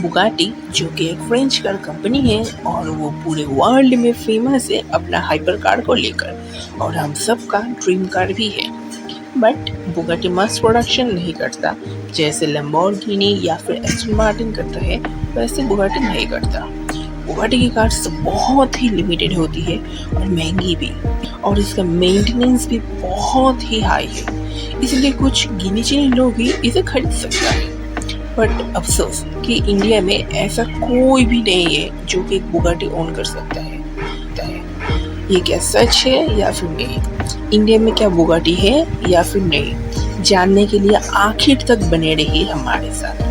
Bugatti जो कि एक फ्रेंच कार कंपनी है और वो पूरे वर्ल्ड में फेमस है अपना हाइपर कार को लेकर, और हम सबका ड्रीम कार भी है। बट बुगाटी मास प्रोडक्शन नहीं करता, जैसे लैम्बोर्गिनी या फिर एस्टन मार्टिन करता है वैसे बुगाटी नहीं करता। बुगाटी की कार्स बहुत ही लिमिटेड होती है और महंगी भी, और इसका मेंटेनेंस भी बहुत ही हाई है, इसलिए कुछ गिने चुने लोग ही इसे खरीद सकता है। बट अफसोस कि इंडिया में ऐसा कोई भी नहीं है जो कि एक बुगाटी ओन कर सकता है। ये क्या सच है या फिर नहीं? इंडिया में क्या बुगाटी है या फिर नहीं? जानने के लिए आखिर तक बने रहिए हमारे साथ।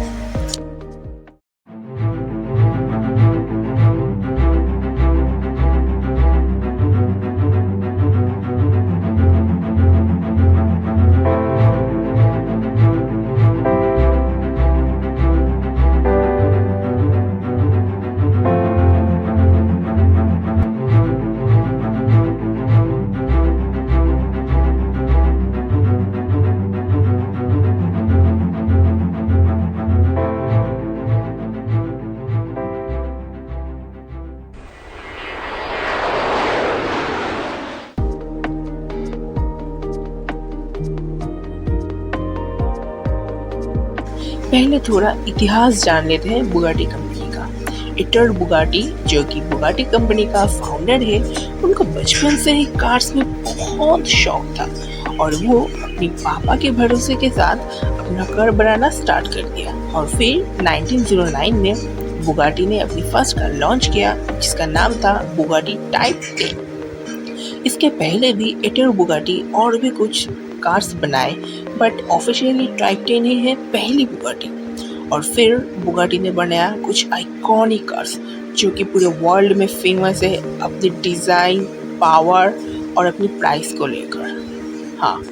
पहले थोड़ा इतिहास जान लेते हैं बुगाटी कंपनी का। इटर बुगाटी जो कि बुगाटी कंपनी का फाउंडर है, उनको बचपन से ही कार्स में बहुत शौक था और वो अपने पापा के भरोसे के साथ अपना कार बनाना स्टार्ट कर दिया। और फिर 1909 में बुगाटी ने अपनी फर्स्ट कार लॉन्च किया जिसका नाम था बुगाटी टाइप 10। इसके पहले भी इटर बुगाटी और भी कुछ कार्स बनाए, बट ऑफिशियली टाइप 10 ही है पहली बुगाटी। और फिर बुगाटी ने बनाया कुछ आइकॉनिक कार्स जो कि पूरे वर्ल्ड में फेमस है अपनी डिज़ाइन, पावर और अपनी प्राइस को लेकर। हाँ,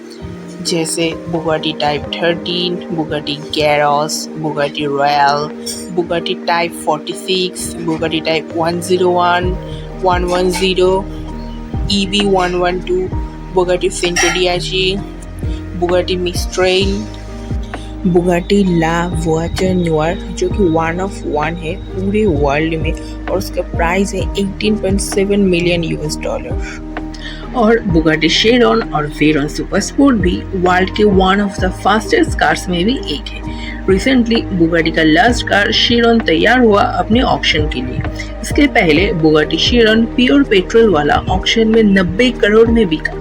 जैसे Bugatti type 13, Bugatti Garros, Bugatti Royale, Bugatti type 46, Bugatti type 101, 110, EV 112, Bugatti Centodieci, Bugatti Mistral, Bugatti La Voiture Noire जो कि 1 ऑफ 1 है पूरे वर्ल्ड में और उसका प्राइस है $18.7 मिलियन। और बुगाटी शेरॉन और वेरॉन सुपर स्पोर्ट भी वर्ल्ड के one of the fastest cars में भी एक है। रिसेंटली बुगाटी का लास्ट कार शेरॉन तैयार हुआ अपने ऑक्शन के लिए। इसके पहले बुगाटी शेरॉन प्योर पेट्रोल वाला ऑक्शन में 90 करोड़ में बिका।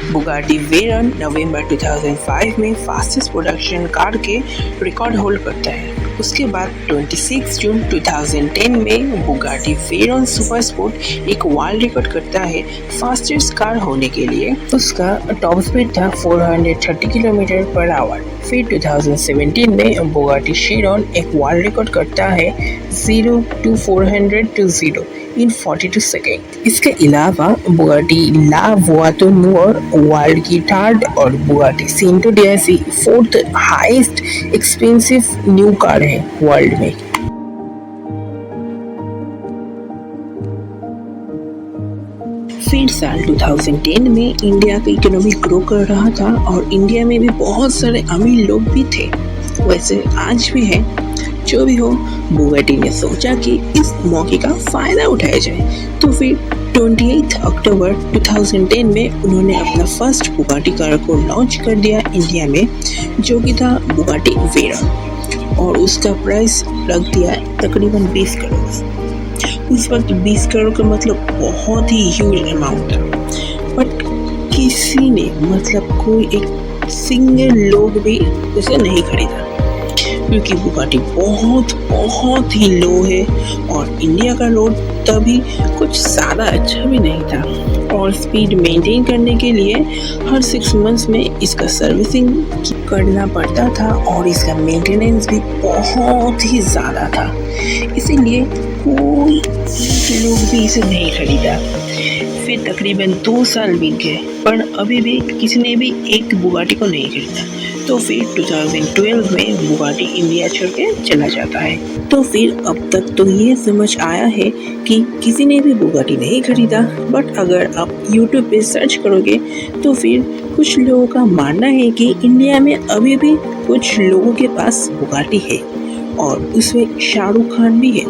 बुगाटी वेरॉन नवंबर 2005 में फास्टेस्ट प्रोडक्शन कार के रिकॉर्ड होल्ड करता है। उसके बाद 26 जून 2010 में बुगाटी वेरॉन सुपर स्पोर्ट एक वर्ल्ड रिकॉर्ड करता है फास्टेस्ट कार होने के लिए। उसका टॉप स्पीड था 430 किलोमीटर पर आवर। फिर 2017 में बुगाटी शेरॉन एक वर्ल्ड रिकॉर्ड करता है 0 to 400 इन 42 सेकेंड। इसके अलावा Bugatti La Voiture Noire world की थर्ड और Bugatti Centodieci fourth highest expensive new car है वर्ल्ड में। फिर साल 2010 में इंडिया का इकोनॉमी ग्रो कर रहा था और इंडिया में भी बहुत सारे अमीर लोग भी थे, वैसे आज भी है। जो भी हो, बुगाटी ने सोचा कि इस मौके का फायदा उठाया जाए, तो फिर 28 अक्टूबर 2010 में उन्होंने अपना फर्स्ट बुगाटी कार को लॉन्च कर दिया इंडिया में, जो कि था बुगाटी वेरॉन, और उसका प्राइस रख दिया तकरीबन 20 करोड़। उस वक्त 20 करोड़ का मतलब बहुत ही ह्यूज अमाउंट था, बट किसी ने कोई एक सिंगल लोग भी उसे नहीं खरीदा क्योंकि बुगाटी बहुत ही लो है और इंडिया का रोड तभी कुछ ज़्यादा अच्छा भी नहीं था और स्पीड मेंटेन करने के लिए हर 6 मंथ्स में इसका सर्विसिंग करना पड़ता था और इसका मेंटेनेंस भी बहुत ही ज़्यादा था, इसीलिए कोई लोग भी इसे नहीं खरीदा। फिर तकरीबन 2 साल बीत गए पर अभी भी किसी ने भी एक बुगाटी को नहीं खरीदा। तो फिर 2012 में बुगाटी इंडिया छोड़ के चला जाता है। तो फिर अब तक तो ये समझ आया है कि किसी ने भी बुगाटी नहीं खरीदा, बट अगर आप YouTube पे सर्च करोगे तो फिर कुछ लोगों का मानना है कि इंडिया में अभी भी कुछ लोगों के पास बुगाटी है और उसमें शाहरुख खान भी है।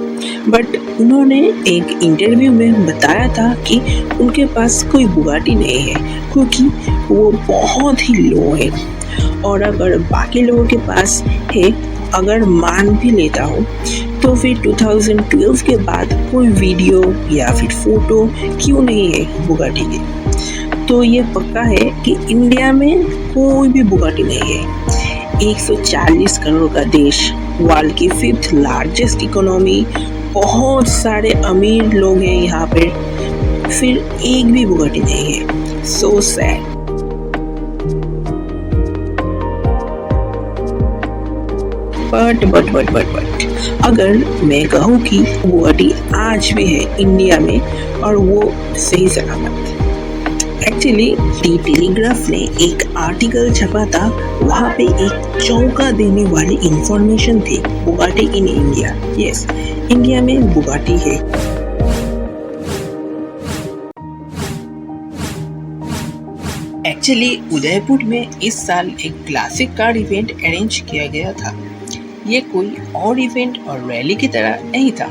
बट उन्होंने एक इंटरव्यू में बताया था कि उनके पास कोई बुगाटी नहीं है क्योंकि वो बहुत ही लो है। और अगर बाकी लोगों के पास है, अगर मान भी लेता हूँ, तो फिर 2012 के बाद कोई वीडियो या फिर फोटो क्यों नहीं है बुगाटी की। तो ये पक्का है कि इंडिया में कोई भी बुगाटी नहीं है। 140 करोड़ का देश, वर्ल्ड की 5th लार्जेस्ट इकोनॉमी, बहुत सारे अमीर लोग हैं यहाँ पे, फिर एक भी बुगाटी नहीं है। So sad. बट अगर मैं कहूँ कि बुगाटी आज भी है इंडिया में और वो सही सलामत। एक्चुअली दी टेलीग्राफ ने एक आर्टिकल छपा था, वहाँ पे एक चौंका देने वाली इंफॉर्मेशन थी, Bugatti in India. Yes, India में बुगाटी है। एक्चुअली उदयपुर में इस साल एक क्लासिक कार इवेंट अरेंज किया गया था। ये कोई और इवेंट और रैली की तरह नहीं था।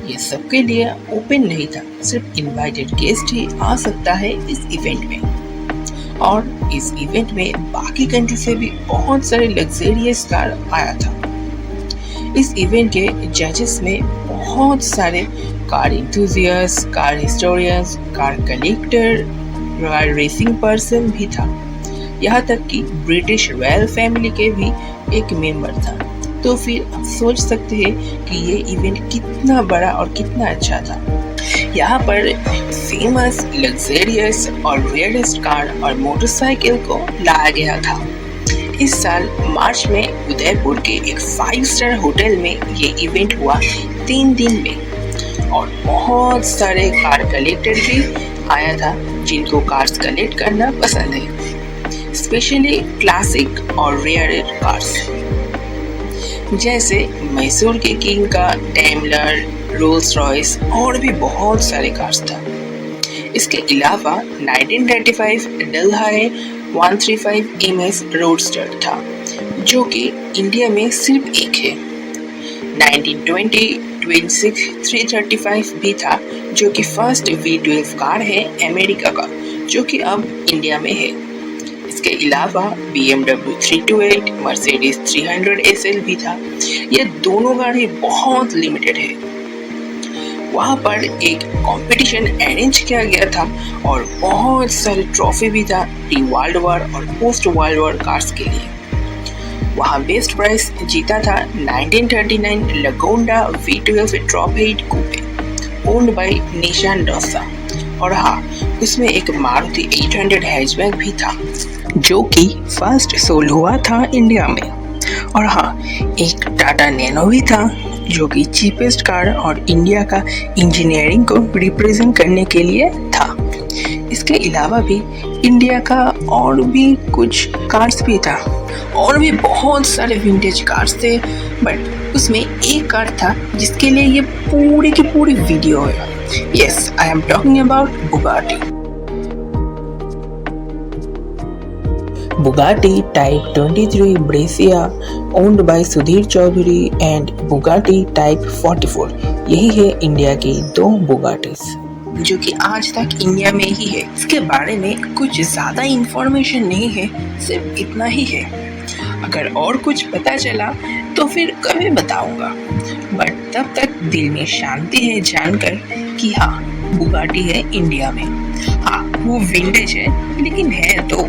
ये सबके लिए ओपन नहीं था, सिर्फ इनवाइटेड गेस्ट ही आ सकता है इस इवेंट में। और इस इवेंट में बाकी कंट्री से भी बहुत सारे लग्जरियस कार आया था। इस इवेंट के जजेस में बहुत सारे car enthusiast, car historians, car collector, car racing person भी था। यहाँ तक कि ब्रिटिश रॉयल फैमिली के भी एक मेंबर था। तो फिर आप सोच सकते हैं कि ये इवेंट कितना बड़ा और कितना अच्छा था। यहाँ पर फेमस, लग्जरियस और रेयरेस्ट कार और मोटरसाइकिल को लाया गया था। इस साल मार्च में उदयपुर के एक 5-स्टार होटल में ये इवेंट हुआ 3 दिन में। और बहुत सारे कार कलेक्टर भी आया था जिनको कार्स कलेक्ट करना पसंद है, स्पेशली क्लासिक और रेयर कार्स। जैसे मैसूर के किंग का डैमलर, रोल्स रॉयस और भी बहुत सारे कार्स था। इसके अलावा 1935 डलहाए 135 MS रोडस्टर था, जो कि इंडिया में सिर्फ एक है। 1920 26 335 भी था, जो कि फर्स्ट V12 कार है अमेरिका का, जो कि अब इंडिया में है। इसके अलावा BMW 328, मर्सिडीज 300 SL भी था। ये दोनों गाड़ी बहुत लिमिटेड है। वहाँ पर एक कंपटीशन अरेंज किया गया था और बहुत सारे ट्रॉफी भी था प्री वर्ल्ड वॉर और पोस्ट वर्ल्ड वॉर कार्स के लिए। वहाँ बेस्ट प्राइज जीता था 1939 लगोंडा V12 trophy coupe owned by निशान डोसा। और हाँ, उसमें एक मारुति 800 हैचबैक भी था, जो कि फर्स्ट सोल्ड हुआ था इंडिया में। और हाँ, एक टाटा नैनो भी था, जो कि चीपेस्ट कार और इंडिया का इंजीनियरिंग को रिप्रेजेंट करने के लिए था। इसके अलावा भी इंडिया का और भी कुछ कार्स भी था और भी बहुत सारे विंटेज कार्स थे। बट उसमें एक कार था जिसके लिए ये पूरी की पूरी वीडियो है। Yes, I am talking about Bugatti. Bugatti Type 23 Brescia owned by Sudhir Chaudhary and Bugatti Type 44। यही है इंडिया की 2 बुगाटीज जो कि आज तक इंडिया में ही है। इसके बारे में कुछ ज़्यादा इंफॉर्मेशन नहीं है, सिर्फ इतना ही है। अगर और कुछ पता चला तो फिर कभी बताऊंगा, बट तब तक दिल में शांति है जानकर कि हाँ, बुगाटी है इंडिया में। हाँ, वो विंटेज है, लेकिन है तो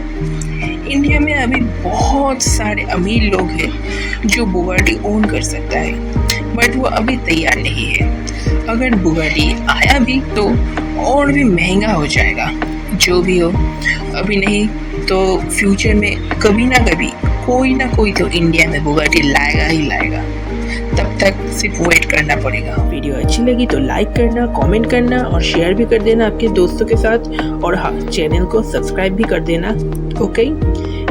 इंडिया में अभी बहुत सारे अमीर लोग हैं जो बुगाटी ओन कर सकता है, बट वो अभी तैयार नहीं है। अगर बुगाटी आया भी तो और भी महंगा हो जाएगा। जो भी हो, अभी नहीं तो फ्यूचर में कभी ना कभी कोई ना कोई तो इंडिया में बुगाटी लाएगा ही लाएगा। तब तक सिर्फ वेट करना पड़ेगा। वीडियो अच्छी लगी तो लाइक करना, कमेंट करना और शेयर भी कर देना आपके दोस्तों के साथ। और हाँ, चैनल को सब्सक्राइब भी कर देना। ओके,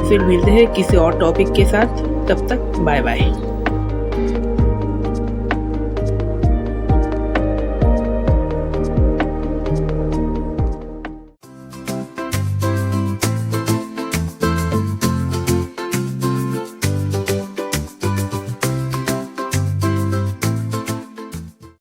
फिर मिलते हैं किसी और टॉपिक के साथ। तब तक बाय बाय।